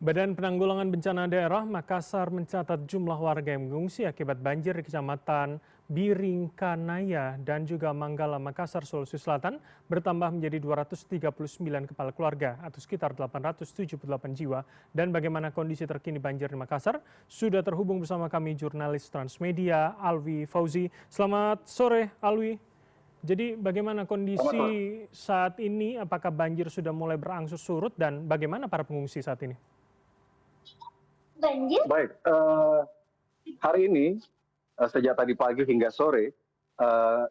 Badan Penanggulangan Bencana Daerah Makassar mencatat jumlah warga yang mengungsi akibat banjir di Kecamatan Biringkanaya dan juga Manggala, Makassar, Sulawesi Selatan bertambah menjadi 239 kepala keluarga atau sekitar 878 jiwa. Dan bagaimana kondisi terkini banjir di Makassar? Sudah terhubung bersama kami jurnalis Transmedia Alwi Fauzi. Selamat sore Alwi. Jadi bagaimana Selamat kondisi sore. saat ini? Apakah banjir sudah mulai berangsur surut dan bagaimana para pengungsi saat ini? Baik, hari ini sejak tadi pagi hingga sore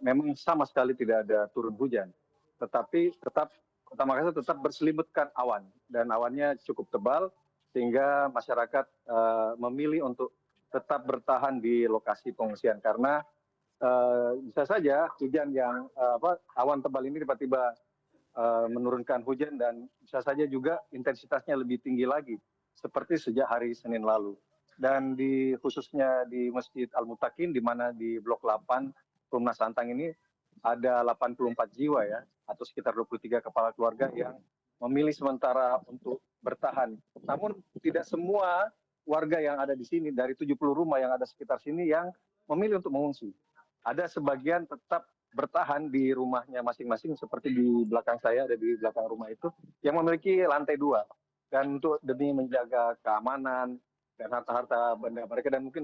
memang sama sekali tidak ada turun hujan, tetapi tetap Kota Makassar tetap berselimutkan awan dan awannya cukup tebal sehingga masyarakat memilih untuk tetap bertahan di lokasi pengungsian karena bisa saja hujan yang awan tebal ini tiba-tiba menurunkan hujan dan bisa saja juga intensitasnya lebih tinggi lagi seperti sejak hari Senin lalu. Dan khususnya di Masjid Al-Mutakin, di mana di Blok 8 Rumah Santang ini ada 84 jiwa ya, atau sekitar 23 kepala keluarga yang memilih sementara untuk bertahan. Namun tidak semua warga yang ada di sini, dari 70 rumah yang ada sekitar sini yang memilih untuk mengungsi. Ada sebagian tetap bertahan di rumahnya masing-masing, seperti di belakang saya, ada di belakang rumah itu, yang memiliki lantai 2. Dan untuk demi menjaga keamanan dan harta-harta benda mereka, dan mungkin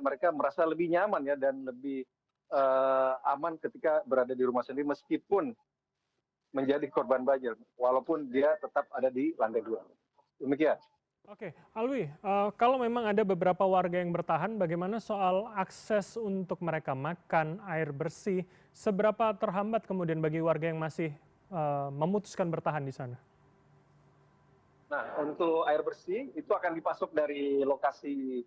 mereka merasa lebih nyaman ya dan lebih aman ketika berada di rumah sendiri meskipun menjadi korban banjir walaupun dia tetap ada di lantai 2. Demikian. Oke, Alwi, kalau memang ada beberapa warga yang bertahan, bagaimana soal akses untuk mereka makan, air bersih, seberapa terhambat kemudian bagi warga yang masih memutuskan bertahan di sana? Nah, untuk air bersih itu akan dipasok dari lokasi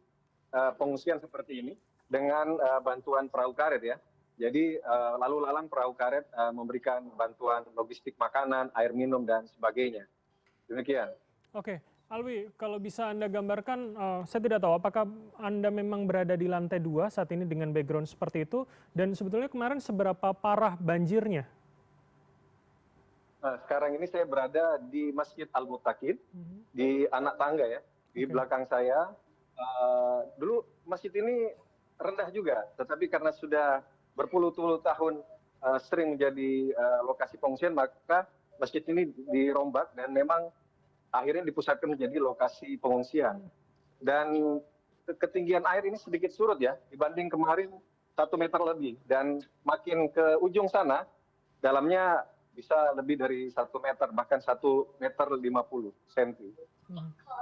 pengungsian seperti ini dengan bantuan perahu karet ya. Jadi lalu lalang perahu karet memberikan bantuan logistik makanan, air minum dan sebagainya. Demikian. Oke, Alwi, kalau bisa Anda gambarkan, saya tidak tahu apakah Anda memang berada di lantai 2 saat ini dengan background seperti itu, dan sebetulnya kemarin seberapa parah banjirnya? Nah, sekarang ini saya berada di Masjid Al-Mutakin, di anak tangga ya, di belakang saya. Dulu masjid ini rendah juga, tetapi karena sudah berpuluh-puluh tahun sering menjadi lokasi pengungsian, maka masjid ini dirombak dan memang akhirnya dipusatkan menjadi lokasi pengungsian. Dan ketinggian air ini sedikit surut ya, dibanding kemarin 1 meter lebih. Dan makin ke ujung sana, dalamnya bisa lebih dari 1 meter, bahkan 1,50 meter.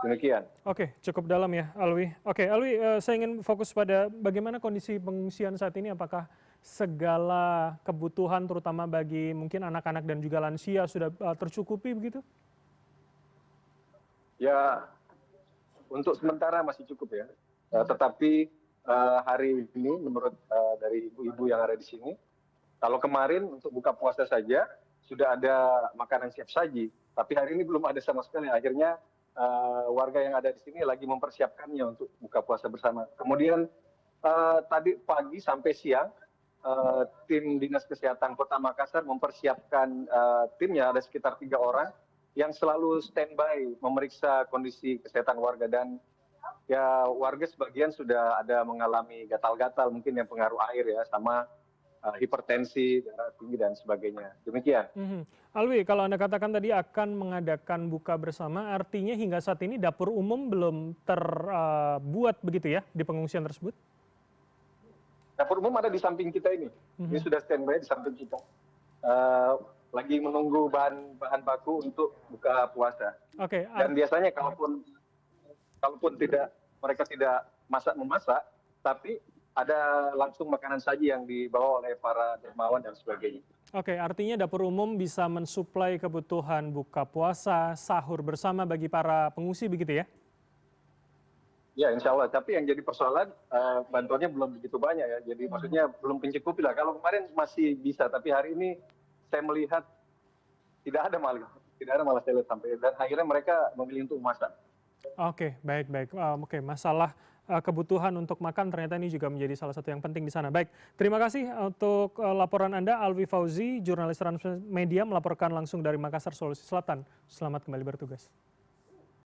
Demikian. Oke, cukup dalam ya, Alwi. Oke, Alwi, saya ingin fokus pada bagaimana kondisi pengungsian saat ini. Apakah segala kebutuhan, terutama bagi mungkin anak-anak dan juga lansia, sudah tercukupi begitu? Ya, untuk sementara masih cukup ya. Tetapi hari ini menurut dari ibu-ibu yang ada di sini, kalau kemarin untuk buka puasa saja sudah ada makanan siap saji, tapi hari ini belum ada sama sekali. Akhirnya warga yang ada di sini lagi mempersiapkannya untuk buka puasa bersama. Kemudian tadi pagi sampai siang tim Dinas Kesehatan Kota Makassar mempersiapkan timnya, ada sekitar 3 orang yang selalu standby memeriksa kondisi kesehatan warga. Dan ya warga sebagian sudah ada mengalami gatal-gatal, mungkin yang pengaruh air ya, sama hipertensi, darah tinggi dan sebagainya. Demikian. Alwi, kalau Anda katakan tadi akan mengadakan buka bersama, artinya hingga saat ini dapur umum belum terbuat begitu ya di pengungsian tersebut? Dapur umum ada di samping kita ini. Ini sudah standby di samping kita. Lagi menunggu bahan baku untuk buka puasa. Oke. Dan biasanya kalaupun mereka tidak memasak, tapi ada langsung makanan saji yang dibawa oleh para dermawan dan sebagainya. Oke, artinya dapur umum bisa mensuplai kebutuhan buka puasa, sahur bersama bagi para pengungsi begitu ya? Ya, insya Allah. Tapi yang jadi persoalan bantuannya belum begitu banyak ya. Jadi maksudnya belum mencukupi lah. Kalau kemarin masih bisa, tapi hari ini saya melihat tidak ada malah saya lihat sampai. Dan akhirnya mereka memilih untuk masak. Oke, baik. Oke, masalah kebutuhan untuk makan ternyata ini juga menjadi salah satu yang penting di sana. Baik, terima kasih untuk laporan Anda, Alwi Fauzi, jurnalis Transmedia melaporkan langsung dari Makassar, Sulawesi Selatan. Selamat kembali bertugas.